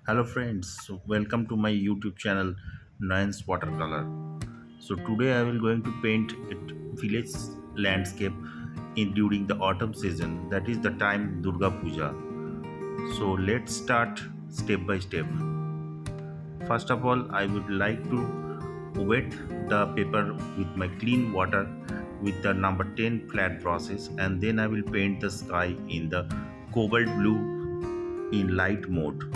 Hello friends, so welcome to my YouTube channel Nines Watercolor. So today I will going to paint a village landscape during the autumn season, that is the time Durga Puja. So let's start step by step. First of all, I would like to wet the paper with my clean water with the number 10 flat brushes, and then I will paint the sky in the cobalt blue in light mode.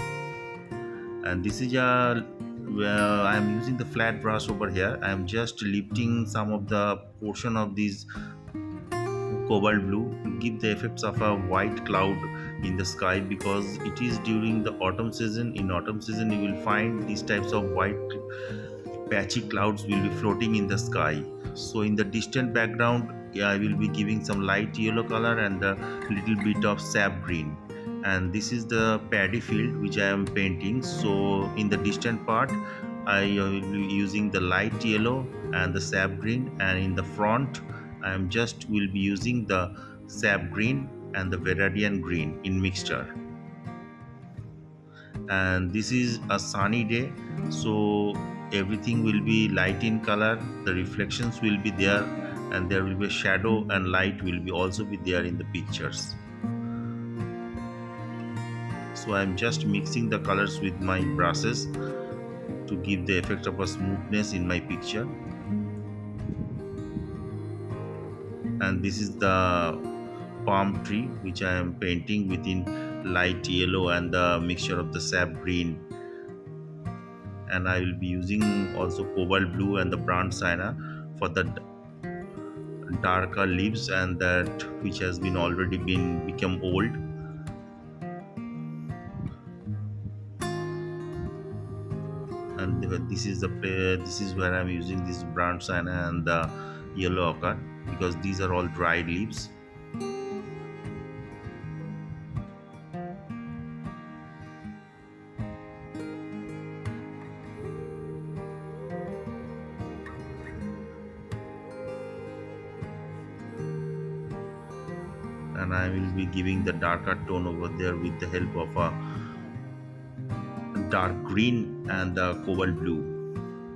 And this is a where I am using the flat brush over here. I am just lifting some of the portion of this cobalt blue to give the effects of a white cloud in the sky, because it is during the autumn season. In autumn season you will find these types of white patchy clouds will be floating in the sky. So in the distant background, yeah, I will be giving some light yellow color and a little bit of sap green. And this is the paddy field which I am painting. So in the distant part, I will be using the light yellow and the sap green, and in the front I am just will be using the sap green and the Viridian green in mixture. And this is a sunny day, so everything will be light in color, the reflections will be there, and there will be a shadow and light will be also be there in the pictures. So I'm just mixing the colors with my brushes to give the effect of a smoothness in my picture. And this is the palm tree which I am painting within light yellow and the mixture of the sap green. And I will be using also cobalt blue and the brown sienna for the darker leaves, and that which has been already been become old. And this is where I'm using this brown sienna and the yellow ochre, because these are all dried leaves. And I will be giving the darker tone over there with the help of a dark green and the cobalt blue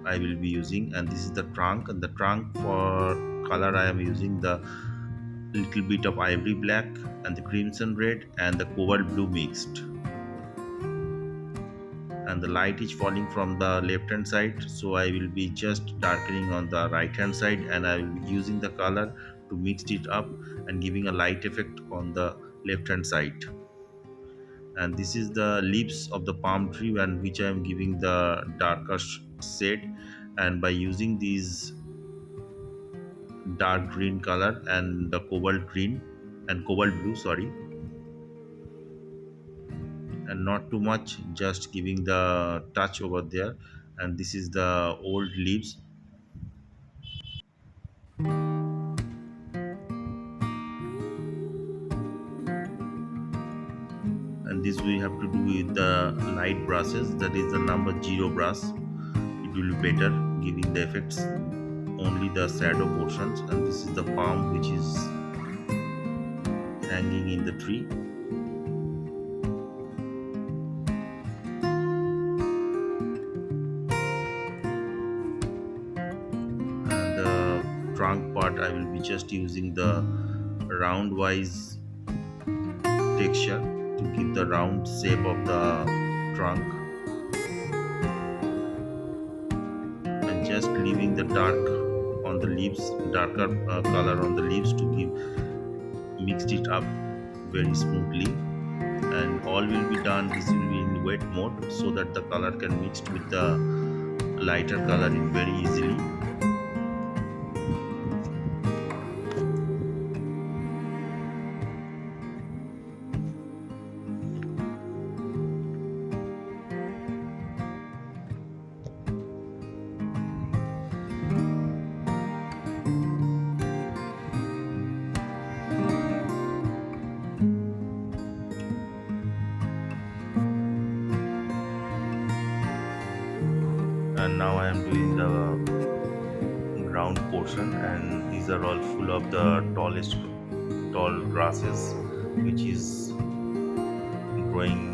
I will be using. And this is the trunk, and the trunk for color I am using the little bit of ivory black and the crimson red and the cobalt blue mixed. And the light is falling from the left hand side, so I will be just darkening on the right hand side, and I will be using the color to mix it up and giving a light effect on the left hand side. And this is the leaves of the palm tree, and which I am giving the darker shade, and by using these dark green color and the cobalt green and cobalt blue, sorry, and not too much, just giving the touch over there. And this is the old leaves, and this we have to do with the light brushes, that is the number 0 brush. It will be better giving the effects only the shadow portions. And this is the palm which is hanging in the tree, and the trunk part I will be just using the round wise texture to give the round shape of the trunk, and just leaving the dark on the leaves, darker color on the leaves to give mixed it up very smoothly. And all will be done, this will be in wet mode, so that the color can mix with the lighter color very easily. And now I am doing the ground portion, and these are all full of the tall grasses which is growing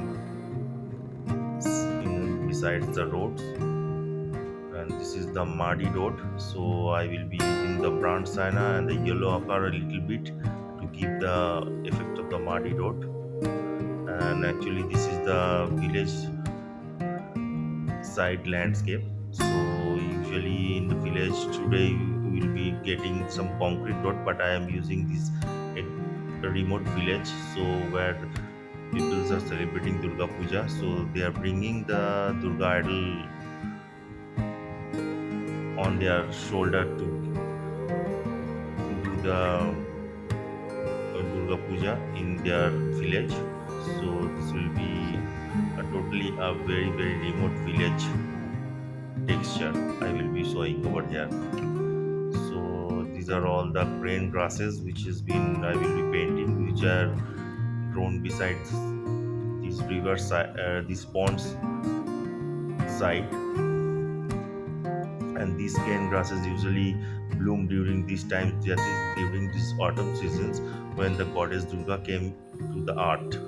besides the roads. And this is the muddy road, so I will be using the brown sienna and the yellow ochre a little bit to give the effect of the muddy road. And actually this is the village side landscape. So usually in the village today we will be getting some concrete road, but I am using this a remote village, so where people are celebrating Durga Puja, so they are bringing the Durga idol on their shoulder to do the Durga Puja in their village. So this will be a very remote village texture I will be showing over here. So these are all the crane grasses which has been I will be painting, which are grown beside these river side, these ponds side. And these cane grasses usually bloom during these times, that is during these autumn seasons when the goddess Durga came to the earth.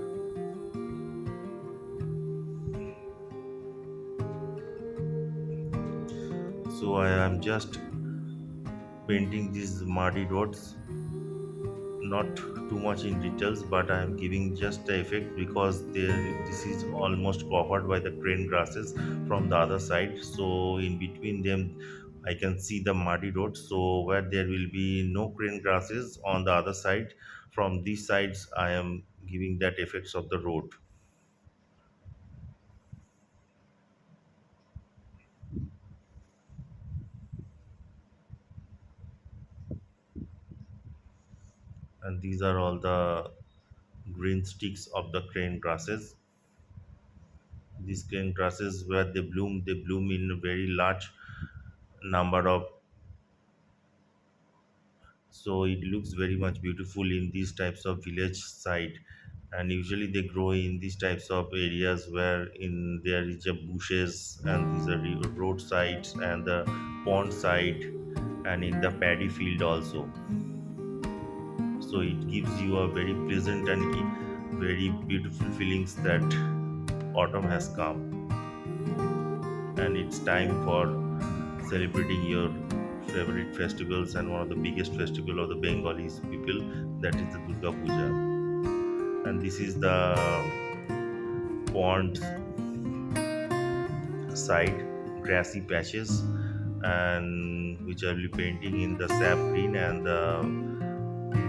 So I am just painting these muddy roads, not too much in details, but I am giving just the effect because this is almost covered by the crane grasses from the other side. So in between them, I can see the muddy road. So where there will be no crane grasses on the other side, from these sides, I am giving that effects of the road. And these are all the green sticks of the crane grasses. These crane grasses, where they bloom in a very large number of, so it looks very much beautiful in these types of village side. And usually they grow in these types of areas where in there is a bushes, and these are roadsides and the pond side, and in the paddy field also. So it gives you a very pleasant and very beautiful feelings that autumn has come, and it's time for celebrating your favorite festivals and one of the biggest festival of the Bengalis people, that is the Durga Puja. And this is the pond side grassy patches, and which I will be painting in the sap green and the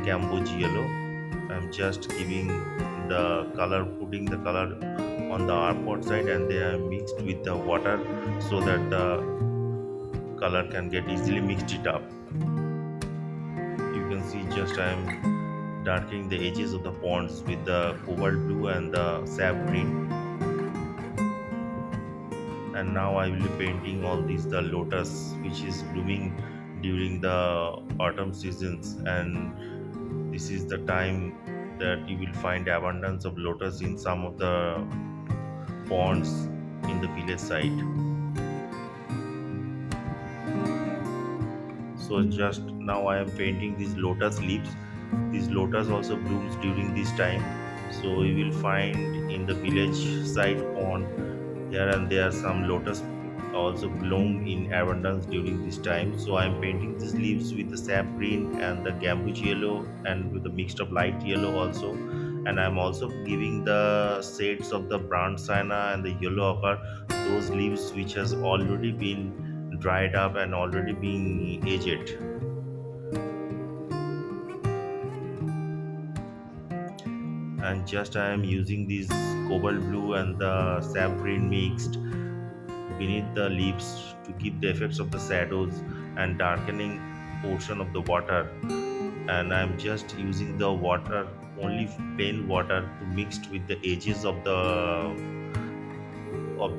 Cambogia yellow. I'm just giving the color, putting the color on the artboard side, and they are mixed with the water so that the color can get easily mixed it up. You can see just I am darkening the edges of the ponds with the cobalt blue and the sap green. And now I will be painting all these the lotus which is blooming during the autumn seasons, and this is the time that you will find abundance of lotus in some of the ponds in the village side. So just now I am painting these lotus leaves. These lotus also blooms during this time, so you will find in the village side pond here and there some lotus also bloom in abundance during this time. So I am painting these leaves with the sap green and the gambuge yellow and with the mixed of light yellow also. And I am also giving the shades of the brown sienna and the yellow ochre, those leaves which has already been dried up and already been aged. And just I am using this cobalt blue and the sap green mixed beneath the leaves to give the effects of the shadows and darkening portion of the water. And I'm just using the water, only plain water, to mixed with the edges of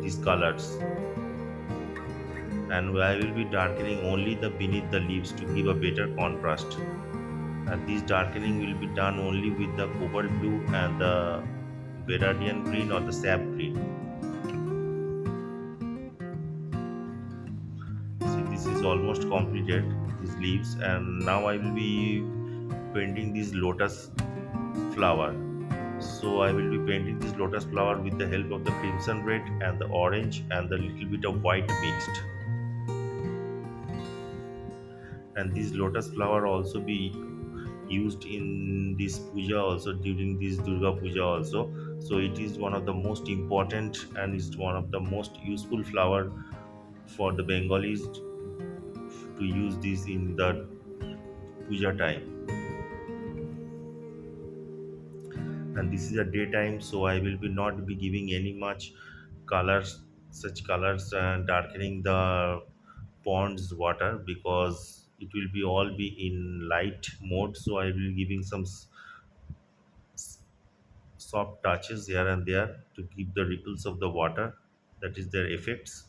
these colors. And I will be darkening only the beneath the leaves to give a better contrast. And this darkening will be done only with the cobalt blue and the Veradian green or the sap green. See, this is almost completed, these leaves, and now I will be painting this lotus flower. So I will be painting this lotus flower with the help of the crimson red and the orange and the little bit of white mixed. And this lotus flower also be used in this puja also, during this Durga Puja also. So it is one of the most important and is one of the most useful flower for the Bengalis to use this in the puja time. And this is a daytime, so I will be not be giving any much colors, such colors, and darkening the pond's water, because it will be all be in light mode. So I will giving some soft touches here and there to keep the ripples of the water, that is their effects,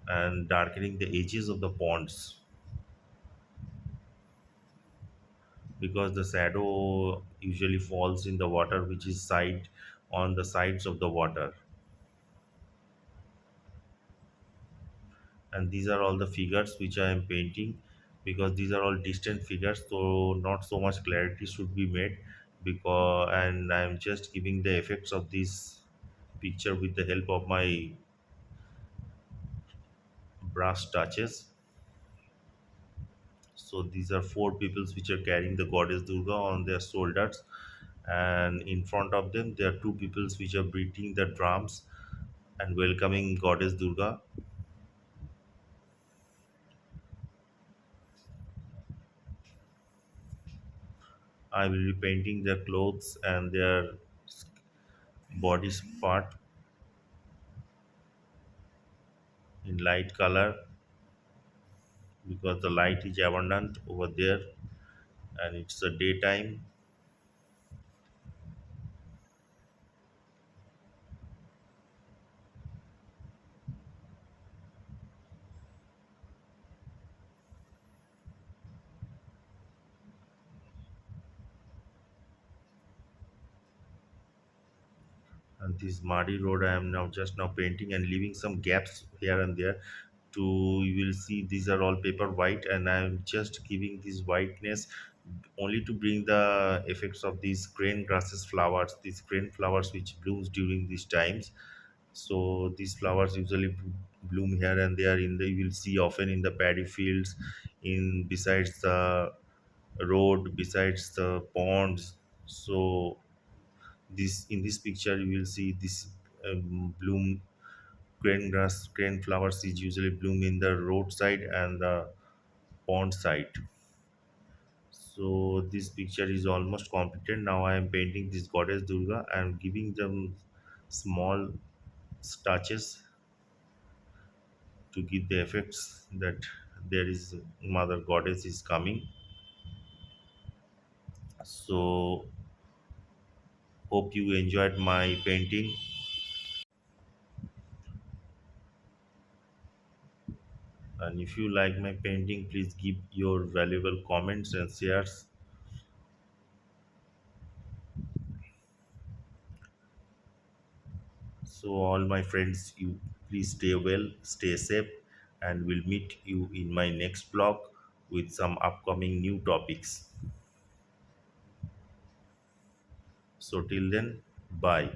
and darkening the edges of the ponds, because the shadow usually falls in the water which is side on the sides of the water. And these are all the figures which I am painting, because these are all distant figures, so not so much clarity should be made, because and I am just giving the effects of this picture with the help of my brush touches. So these are four peoples which are carrying the goddess Durga on their shoulders, and in front of them there are two peoples which are beating the drums and welcoming goddess Durga. I will be painting their clothes and their body part in light color, because the light is abundant over there and it's a daytime. And this muddy road I am now just now painting and leaving some gaps here and there to, you will see these are all paper white, and I am just giving this whiteness only to bring the effects of these crane grasses flowers, these crane flowers which blooms during these times. So these flowers usually bloom here and there in the, you will see often in the paddy fields, in besides the road, besides the ponds. So this, in this picture you will see this bloom, crane grass, crane flowers is usually bloom in the roadside and the pond side. So this picture is almost completed. Now I am painting this goddess Durga and giving them small touches to give the effects that there is mother goddess is coming. So hope you enjoyed my painting, and if you like my painting please give your valuable comments and shares. So, all my friends, you please stay well, stay safe, and we'll meet you in my next vlog with some upcoming new topics. So, till then, bye.